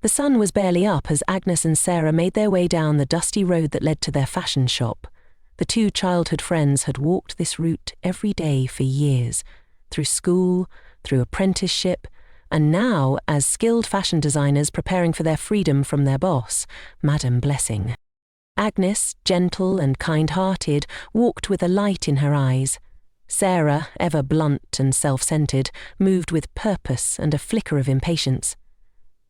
The sun was barely up as Agnes and Sarah made their way down the dusty road that led to their fashion shop. The two childhood friends had walked this route every day for years, through school, through apprenticeship, and now as skilled fashion designers preparing for their freedom from their boss, Madame Blessing. Agnes, gentle and kind-hearted, walked with a light in her eyes. Sarah, ever blunt and self-centered, moved with purpose and a flicker of impatience.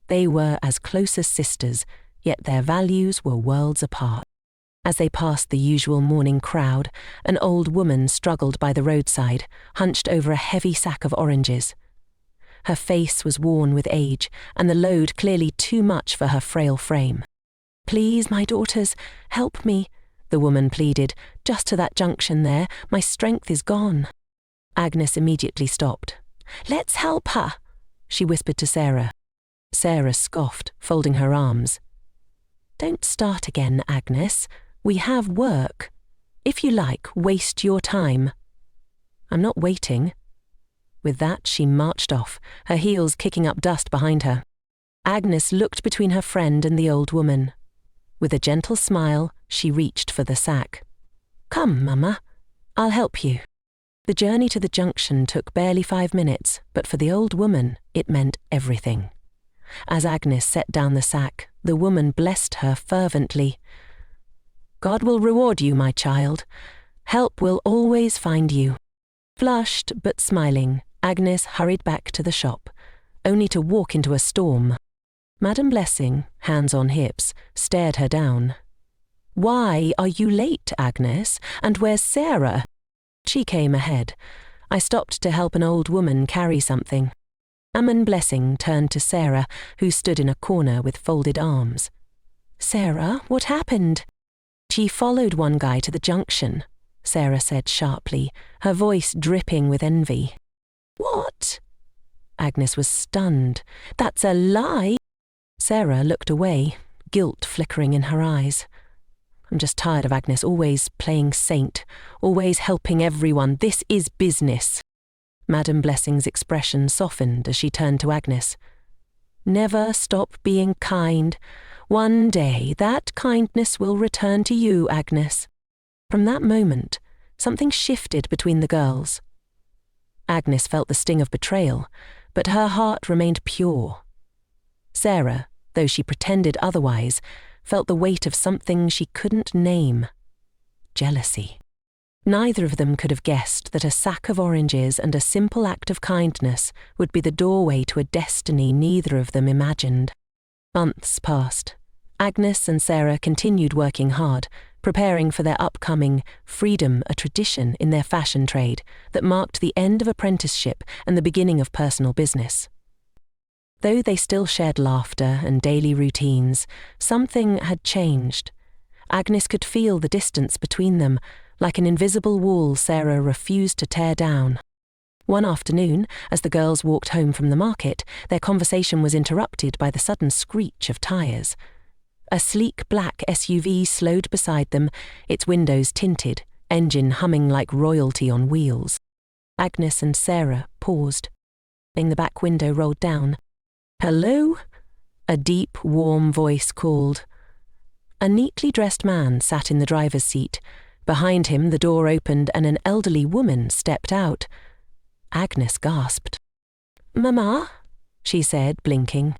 They were as close as sisters, yet their values were worlds apart. As they passed the usual morning crowd, an old woman struggled by the roadside, hunched over a heavy sack of oranges. Her face was worn with age, and the load clearly too much for her frail frame. "Please, my daughters, help me," the woman pleaded. "Just to that junction there, my strength is gone." Agnes immediately stopped. "Let's help her," she whispered to Sarah. Sarah scoffed, folding her arms. "Don't start again, Agnes. We have work. If you like, waste your time." "I'm not waiting." With that, she marched off, her heels kicking up dust behind her. Agnes looked between her friend and the old woman. With a gentle smile, she reached for the sack. "Come, Mama. I'll help you." The journey to the junction took barely 5 minutes, but for the old woman, it meant everything. As Agnes set down the sack, the woman blessed her fervently. "God will reward you, my child. Help will always find you." Flushed but smiling, Agnes hurried back to the shop, only to walk into a storm. Madame Blessing, hands on hips, stared her down. "Why are you late, Agnes? And where's Sarah?" She came ahead. I stopped to help an old woman carry something. Madame Blessing turned to Sarah, who stood in a corner with folded arms. "Sarah, what happened?" "She followed one guy to the junction," Sarah said sharply, her voice dripping with envy. "What?" Agnes was stunned. "That's a lie." Sarah looked away, guilt flickering in her eyes. "I'm just tired of Agnes always playing saint, always helping everyone. This is business." Madame Blessing's expression softened as she turned to Agnes. "Never stop being kind. One day that kindness will return to you, Agnes." From that moment, something shifted between the girls. Agnes felt the sting of betrayal, but her heart remained pure. Sarah, though she pretended otherwise, felt the weight of something she couldn't name: jealousy. Neither of them could have guessed that a sack of oranges and a simple act of kindness would be the doorway to a destiny neither of them imagined. Months passed. Agnes and Sarah continued working hard, preparing for their upcoming freedom, a tradition in their fashion trade that marked the end of apprenticeship and the beginning of personal business. Though they still shared laughter and daily routines, something had changed. Agnes could feel the distance between them, like an invisible wall Sarah refused to tear down. One afternoon, as the girls walked home from the market, their conversation was interrupted by the sudden screech of tires. A sleek black SUV slowed beside them, its windows tinted, engine humming like royalty on wheels. Agnes and Sarah paused. The back window rolled down. "Hello?" a deep, warm voice called. A neatly dressed man sat in the driver's seat. Behind him, the door opened and an elderly woman stepped out. Agnes gasped. "Mama?" she said, blinking.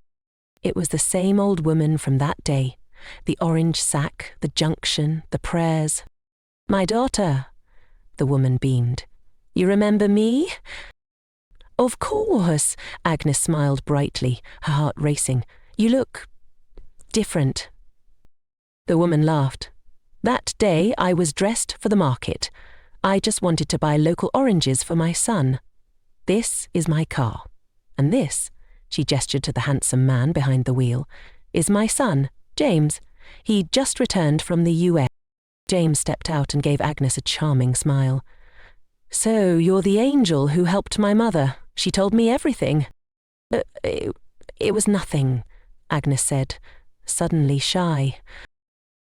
It was the same old woman from that day. The orange sack, the junction, the prayers. "My daughter," the woman beamed. "You remember me?" "Of course," Agnes smiled brightly, her heart racing. "You look different." The woman laughed. "That day I was dressed for the market. I just wanted to buy local oranges for my son. This is my car. And this," she gestured to the handsome man behind the wheel, "is my son, James. He just returned from the US. James stepped out and gave Agnes a charming smile. "So you're the angel who helped my mother. She told me everything." It was nothing," Agnes said, suddenly shy.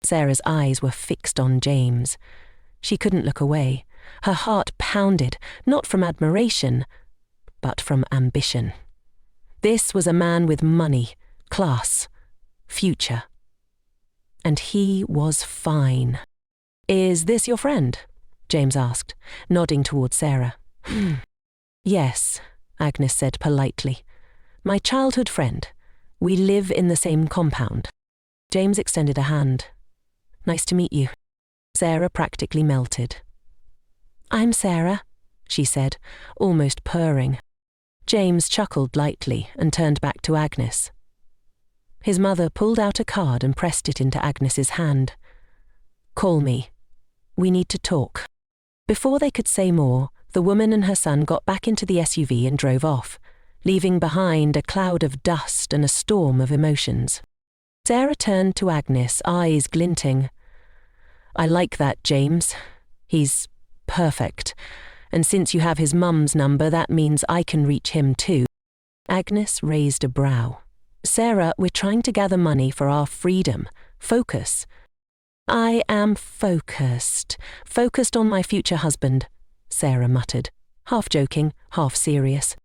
Sarah's eyes were fixed on James. She couldn't look away. Her heart pounded, not from admiration, but from ambition. This was a man with money, class, future. And he was fine. "Is this your friend?" James asked, nodding towards Sarah. "Yes," Agnes said politely. "My childhood friend. We live in the same compound." James extended a hand. "Nice to meet you." Sarah practically melted. "I'm Sarah," she said, almost purring. James chuckled lightly and turned back to Agnes. His mother pulled out a card and pressed it into Agnes's hand. "Call me. We need to talk." Before they could say more, the woman and her son got back into the SUV and drove off, leaving behind a cloud of dust and a storm of emotions. Sarah turned to Agnes, eyes glinting. "I like that, James. He's perfect. And since you have his mum's number, that means I can reach him too." Agnes raised a brow. "Sarah, we're trying to gather money for our freedom. Focus." "I am focused. Focused on my future husband," Sarah muttered, half joking, half serious.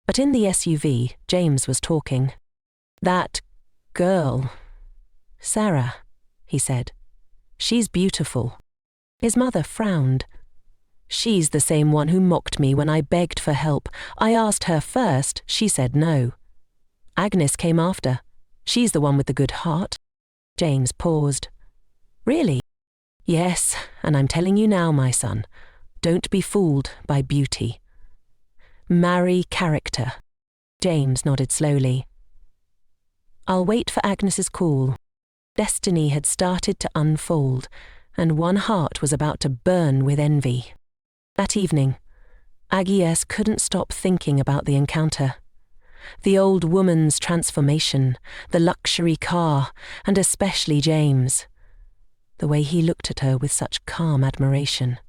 But in the SUV, James was talking. "That girl. Sarah," he said. "She's beautiful." His mother frowned. "She's the same one who mocked me when I begged for help. I asked her first, she said no. Agnes came after. She's the one with the good heart." James paused. "Really?" "Yes, and I'm telling you now, my son. Don't be fooled by beauty. Marry character." James nodded slowly. "I'll wait for Agnes's call." Destiny had started to unfold, and one heart was about to burn with envy. That evening, Agnes couldn't stop thinking about the encounter. The old woman's transformation, the luxury car, and especially James. The way he looked at her with such calm admiration.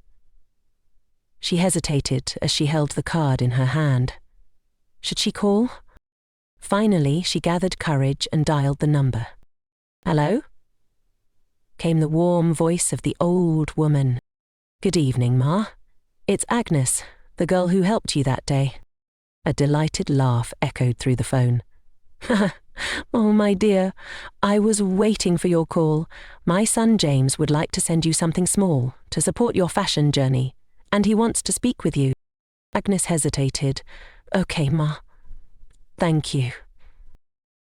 She hesitated as she held the card in her hand. Should she call? Finally, she gathered courage and dialed the number. "Hello?" Came the warm voice of the old woman. "Good evening, Ma. It's Agnes, the girl who helped you that day." A delighted laugh echoed through the phone. "Oh, my dear, I was waiting for your call. My son James would like to send you something small to support your fashion journey, and he wants to speak with you." Agnes hesitated. "Okay, Ma. Thank you."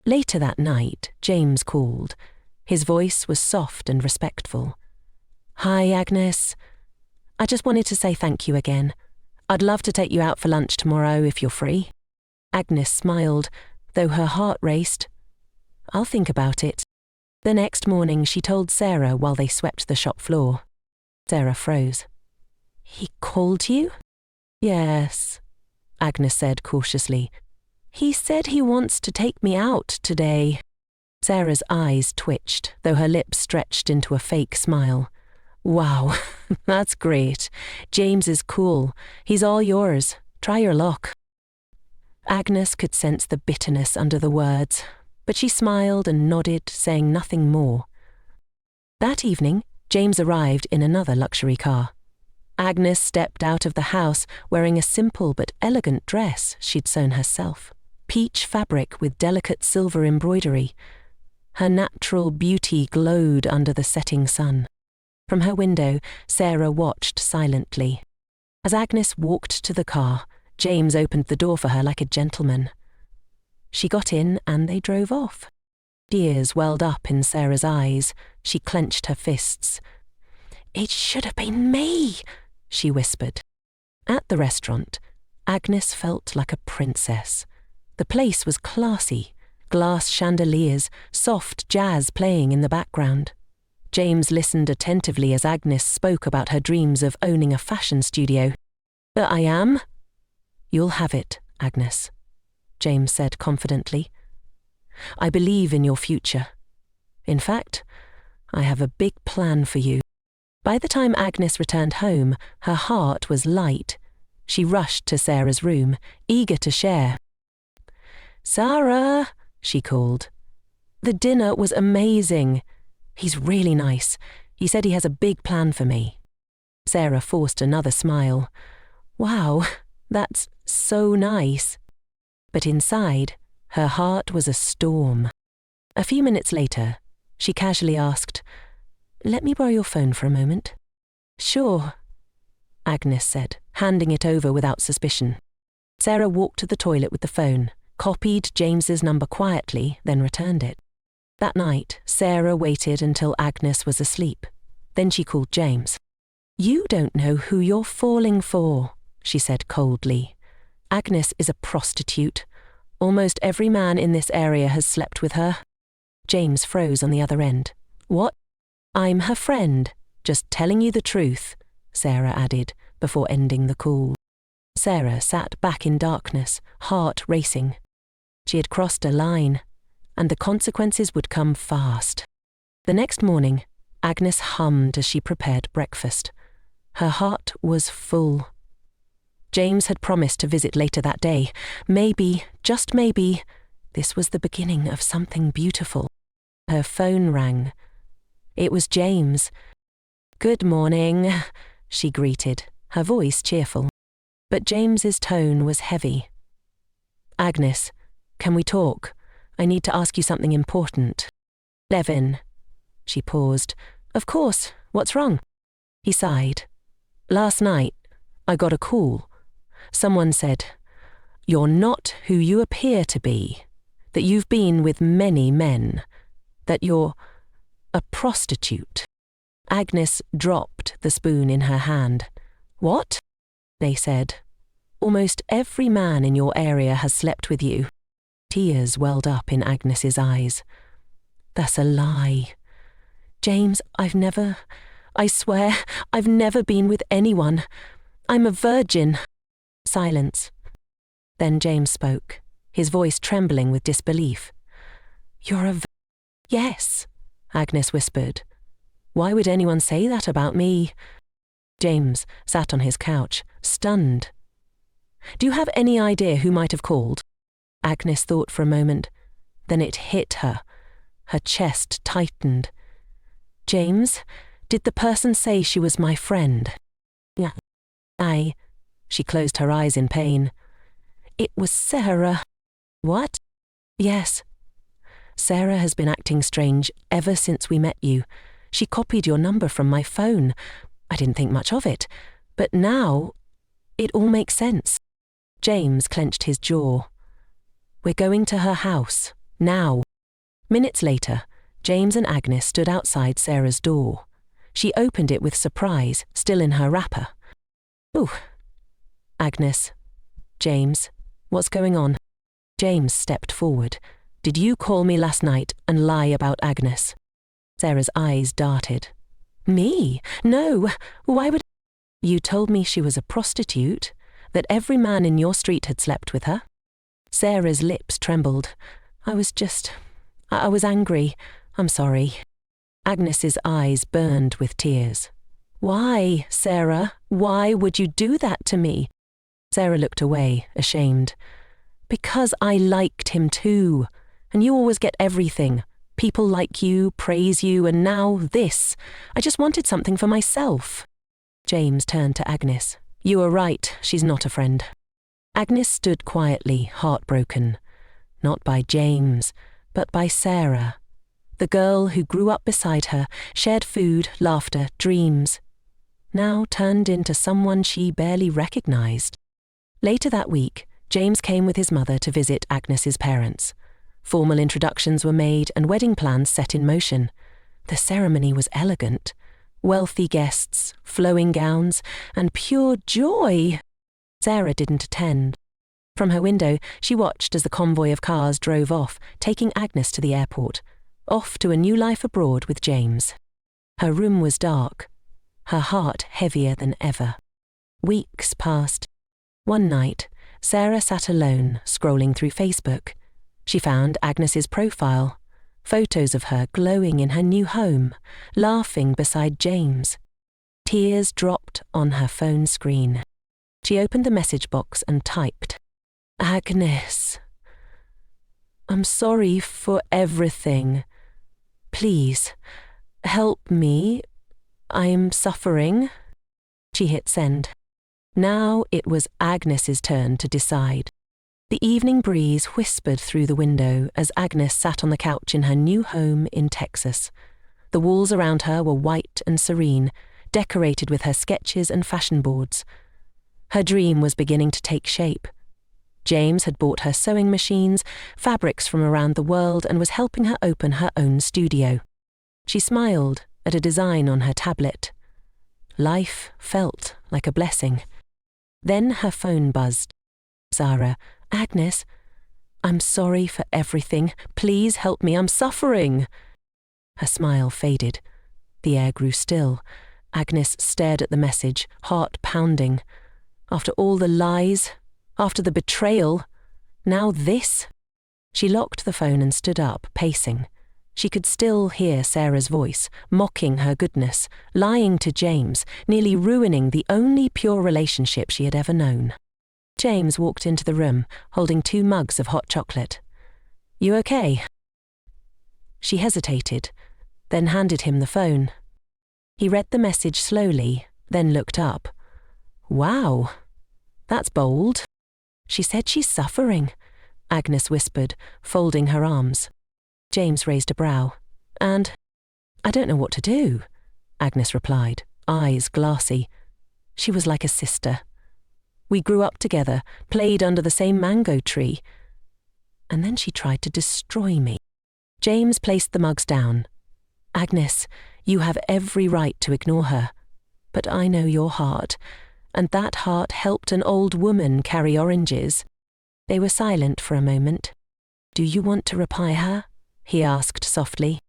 Later that night, James called. His voice was soft and respectful. "Hi, Agnes. I just wanted to say thank you again. I'd love to take you out for lunch tomorrow if you're free." Agnes smiled, though her heart raced. "I'll think about it." The next morning she told Sarah while they swept the shop floor. Sarah froze. "He called you?" "Yes," Agnes said cautiously. "He said he wants to take me out today." Sarah's eyes twitched, though her lips stretched into a fake smile. "Wow, that's great. James is cool. He's all yours. Try your luck." Agnes could sense the bitterness under the words, but she smiled and nodded, saying nothing more. That evening, James arrived in another luxury car. Agnes stepped out of the house wearing a simple but elegant dress she'd sewn herself, peach fabric with delicate silver embroidery. Her natural beauty glowed under the setting sun. From her window, Sarah watched silently. As Agnes walked to the car, James opened the door for her like a gentleman. She got in and they drove off. Tears welled up in Sarah's eyes. She clenched her fists. "It should have been me," she whispered. At the restaurant, Agnes felt like a princess. The place was classy, glass chandeliers, soft jazz playing in the background. James listened attentively as Agnes spoke about her dreams of owning a fashion studio. "I am?" "You'll have it, Agnes," James said confidently. "I believe in your future. In fact, I have a big plan for you." By the time Agnes returned home, her heart was light. She rushed to Sarah's room, eager to share. "Sarah," she called. "The dinner was amazing. He's really nice. He said he has a big plan for me." Sarah forced another smile. "Wow, that's so nice." But inside, her heart was a storm. A few minutes later, she casually asked, "Let me borrow your phone for a moment?" "Sure," Agnes said, handing it over without suspicion. Sarah walked to the toilet with the phone, copied James's number quietly, then returned it. That night, Sarah waited until Agnes was asleep. Then she called James. "You don't know who you're falling for," she said coldly. "Agnes is a prostitute. Almost every man in this area has slept with her." James froze on the other end. "What?" "I'm her friend, just telling you the truth," Sarah added, before ending the call. Sarah sat back in darkness, heart racing. She had crossed a line, and the consequences would come fast. The next morning, Agnes hummed as she prepared breakfast. Her heart was full. James had promised to visit later that day. Maybe, just maybe, this was the beginning of something beautiful. Her phone rang. It was James. "Good morning," she greeted, her voice cheerful. But James's tone was heavy. "Agnes, can we talk? I need to ask you something important." "Levin." She paused. "Of course, what's wrong?" He sighed. "Last night, I got a call. Someone said, 'You're not who you appear to be, that you've been with many men, that you're a prostitute.'" Agnes dropped the spoon in her hand. "What?" they said. "Almost every man in your area has slept with you." Tears welled up in Agnes's eyes. "That's a lie. James, I swear, I've never been with anyone. I'm a virgin." Silence. Then James spoke, his voice trembling with disbelief. "You're a Yes," Agnes whispered. "Why would anyone say that about me?" James sat on his couch, stunned. "Do you have any idea who might have called?" Agnes thought for a moment. Then it hit her. Her chest tightened. "James, did the person say she was my friend?" "Yeah." She closed her eyes in pain. "It was Sarah." "What?" "Yes. Sarah has been acting strange ever since we met you. She copied your number from my phone. I didn't think much of it. But now, it all makes sense." James clenched his jaw. "We're going to her house, now." Minutes later, James and Agnes stood outside Sarah's door. She opened it with surprise, still in her wrapper. "Ooh." "Agnes, James, what's going on?" James stepped forward. "Did you call me last night and lie about Agnes?" Sarah's eyes darted. "Me? No, why would—" "You told me she was a prostitute, that every man in your street had slept with her." Sarah's lips trembled. I was angry. I'm sorry." Agnes's eyes burned with tears. "Why, Sarah? Why would you do that to me?" Sarah looked away, ashamed. "Because I liked him too. And you always get everything. People like you, praise you, and now this. I just wanted something for myself." James turned to Agnes. "You are right, she's not a friend." Agnes stood quietly, heartbroken. Not by James, but by Sarah. The girl who grew up beside her, shared food, laughter, dreams, now turned into someone she barely recognized. Later that week, James came with his mother to visit Agnes's parents. Formal introductions were made and wedding plans set in motion. The ceremony was elegant. Wealthy guests, flowing gowns, and pure joy. Sarah didn't attend. From her window, she watched as the convoy of cars drove off, taking Agnes to the airport, off to a new life abroad with James. Her room was dark, her heart heavier than ever. Weeks passed. One night, Sarah sat alone, scrolling through Facebook. She found Agnes's profile, photos of her glowing in her new home, laughing beside James. Tears dropped on her phone screen. She opened the message box and typed, "Agnes, I'm sorry for everything. Please, help me. I'm suffering." She hit send. Now it was Agnes's turn to decide. The evening breeze whispered through the window as Agnes sat on the couch in her new home in Texas. The walls around her were white and serene, decorated with her sketches and fashion boards. Her dream was beginning to take shape. James had bought her sewing machines, fabrics from around the world, and was helping her open her own studio. She smiled at a design on her tablet. Life felt like a blessing. Then her phone buzzed. "Sarah, Agnes, I'm sorry for everything. Please help me, I'm suffering." Her smile faded. The air grew still. Agnes stared at the message, heart pounding. After all the lies, after the betrayal, now this? She locked the phone and stood up, pacing. She could still hear Sarah's voice, mocking her goodness, lying to James, nearly ruining the only pure relationship she had ever known. James walked into the room, holding 2 mugs of hot chocolate. "You okay?" She hesitated, then handed him the phone. He read the message slowly, then looked up. "Wow, that's bold." "She said she's suffering," Agnes whispered, folding her arms. James raised a brow. "And I don't know what to do," Agnes replied, eyes glassy. "She was like a sister. We grew up together, played under the same mango tree. And then she tried to destroy me." James placed the mugs down. "Agnes, you have every right to ignore her. But I know your heart, and that heart helped an old woman carry oranges." They were silent for a moment. "Do you want to reply her?" he asked softly.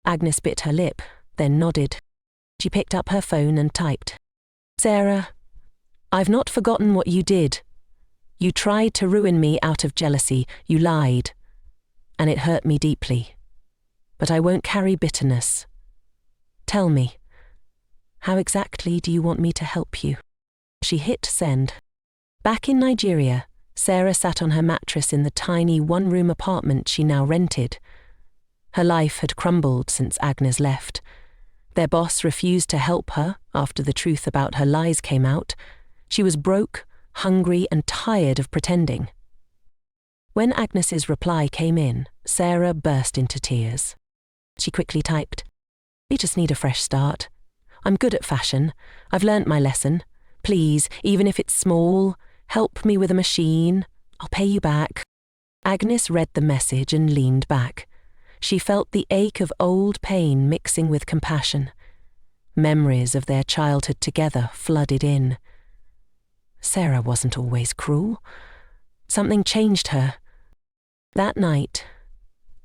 Agnes bit her lip, then nodded. She picked up her phone and typed. "Sarah, I've not forgotten what you did. You tried to ruin me out of jealousy. You lied. And it hurt me deeply. But I won't carry bitterness. Tell me, how exactly do you want me to help you?" She hit send. Back in Nigeria, Sarah sat on her mattress in the tiny 1-room apartment she now rented. Her life had crumbled since Agnes left. Their boss refused to help her after the truth about her lies came out. She was broke, hungry, and tired of pretending. When Agnes's reply came in, Sarah burst into tears. She quickly typed, "We just need a fresh start. I'm good at fashion. I've learnt my lesson. Please, even if it's small, help me with a machine. I'll pay you back." Agnes read the message and leaned back. She felt the ache of old pain mixing with compassion. Memories of their childhood together flooded in. Sarah wasn't always cruel. Something changed her. That night,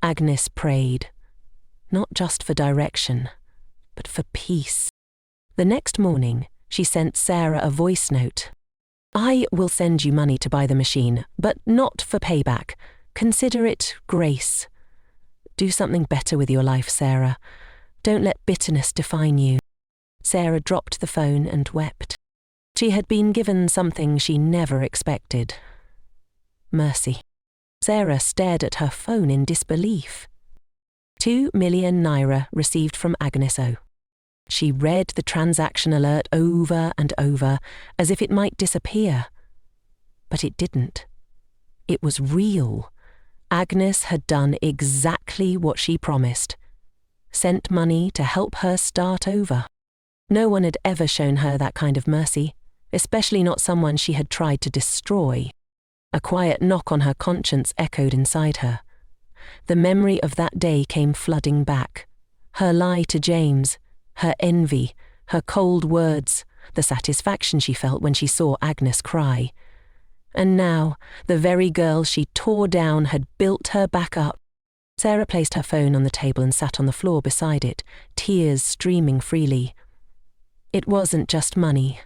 Agnes prayed, not just for direction, but for peace. The next morning, she sent Sarah a voice note. "I will send you money to buy the machine, but not for payback. Consider it grace. Do something better with your life, Sarah. Don't let bitterness define you." Sarah dropped the phone and wept. She had been given something she never expected. Mercy. Sarah stared at her phone in disbelief. 2 million naira received from Agnes O. She read the transaction alert over and over, as if it might disappear. But it didn't. It was real. Agnes had done exactly what she promised. Sent money to help her start over. No one had ever shown her that kind of mercy, especially not someone she had tried to destroy. A quiet knock on her conscience echoed inside her. The memory of that day came flooding back. Her lie to James, her envy, her cold words, the satisfaction she felt when she saw Agnes cry. And now, the very girl she tore down had built her back up. Sarah placed her phone on the table and sat on the floor beside it, tears streaming freely. It wasn't just money.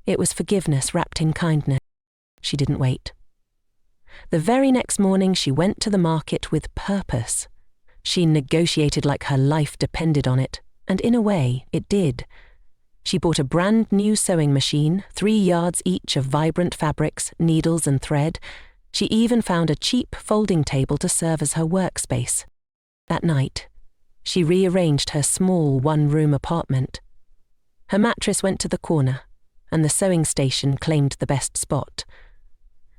It was forgiveness wrapped in kindness. She didn't wait. The very next morning she went to the market with purpose. She negotiated like her life depended on it, and in a way, it did. She bought a brand new sewing machine, 3 yards each of vibrant fabrics, needles and thread. She even found a cheap folding table to serve as her workspace. That night, she rearranged her small 1-room apartment. Her mattress went to the corner, and the sewing station claimed the best spot.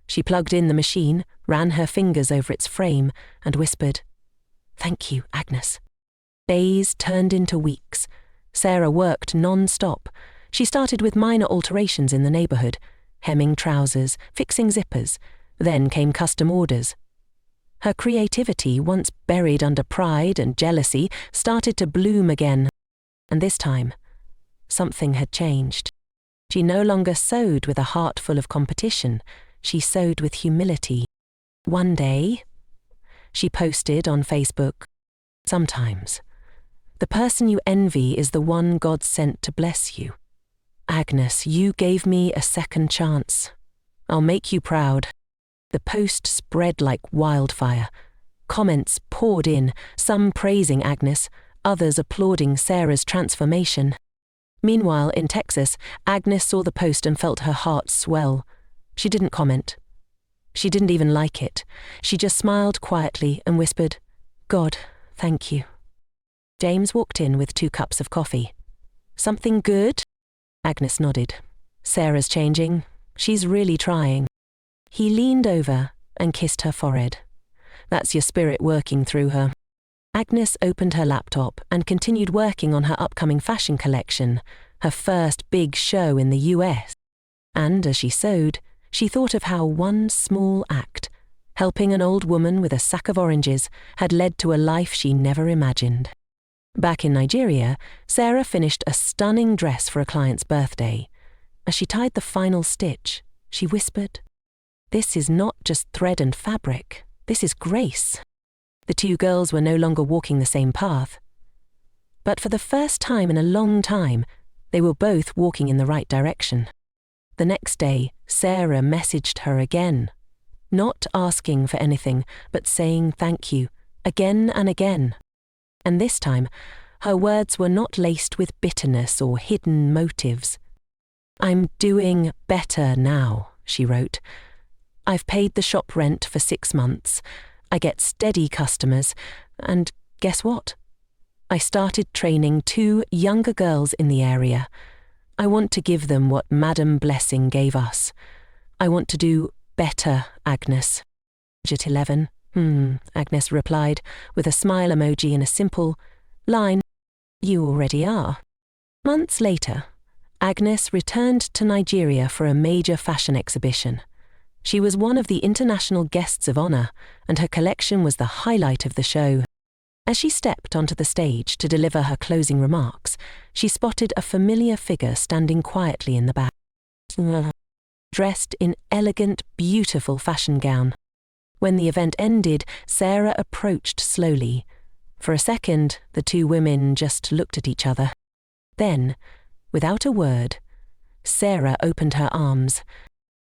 She plugged in the machine, ran her fingers over its frame, and whispered, "Thank you, Agnes." Days turned into weeks. Sarah worked non-stop. She started with minor alterations in the neighborhood, hemming trousers, fixing zippers. Then came custom orders. Her creativity, once buried under pride and jealousy, started to bloom again. And this time, something had changed. She no longer sewed with a heart full of competition. She sewed with humility. One day, she posted on Facebook, "Sometimes, the person you envy is the one God sent to bless you. Agnes, you gave me a second chance. I'll make you proud." The post spread like wildfire. Comments poured in, some praising Agnes, others applauding Sarah's transformation. Meanwhile, in Texas, Agnes saw the post and felt her heart swell. She didn't comment. She didn't even like it. She just smiled quietly and whispered, "God, thank you." James walked in with 2 cups of coffee. "Something good?" Agnes nodded. "Sarah's changing. She's really trying." He leaned over and kissed her forehead. "That's your spirit working through her." Agnes opened her laptop and continued working on her upcoming fashion collection, her first big show in the US. And as she sewed, she thought of how one small act, helping an old woman with a sack of oranges, had led to a life she never imagined. Back in Nigeria, Sarah finished a stunning dress for a client's birthday. As she tied the final stitch, she whispered, "This is not just thread and fabric, this is grace." The 2 girls were no longer walking the same path. But for the first time in a long time, they were both walking in the right direction. The next day, Sarah messaged her again, not asking for anything, but saying thank you, again and again. And this time, her words were not laced with bitterness or hidden motives. "I'm doing better now," she wrote. "I've paid the shop rent for 6 months. I get steady customers, and guess what? I started training 2 younger girls in the area. I want to give them what Madam Blessing gave us. I want to do better, Agnes." At 11, Agnes replied, with a smile emoji and a simple line, "You already are." Months later, Agnes returned to Nigeria for a major fashion exhibition. She was one of the international guests of honor, and her collection was the highlight of the show. As she stepped onto the stage to deliver her closing remarks, she spotted a familiar figure standing quietly in the back, dressed in elegant, beautiful fashion gown. When the event ended, Sarah approached slowly. For a second, the 2 women just looked at each other. Then, without a word, Sarah opened her arms,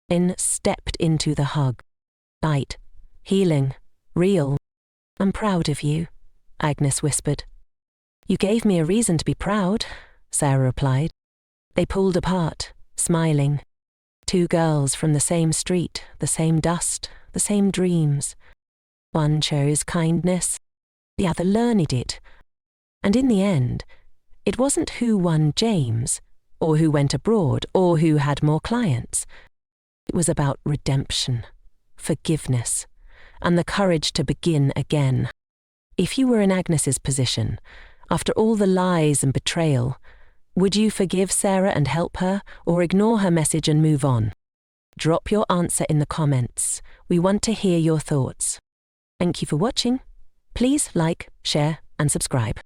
then stepped into the hug. "Light, healing, real. I'm proud of you," Agnes whispered. "You gave me a reason to be proud," Sarah replied. They pulled apart, smiling. 2 girls from the same street, the same dust, the same dreams. One chose kindness, the other learned it. And in the end, it wasn't who won James, or who went abroad, or who had more clients. It was about redemption, forgiveness, and the courage to begin again. If you were in Agnes's position, after all the lies and betrayal, would you forgive Sarah and help her, or ignore her message and move on? Drop your answer in the comments. We want to hear your thoughts. Thank you for watching. Please like, share, and subscribe.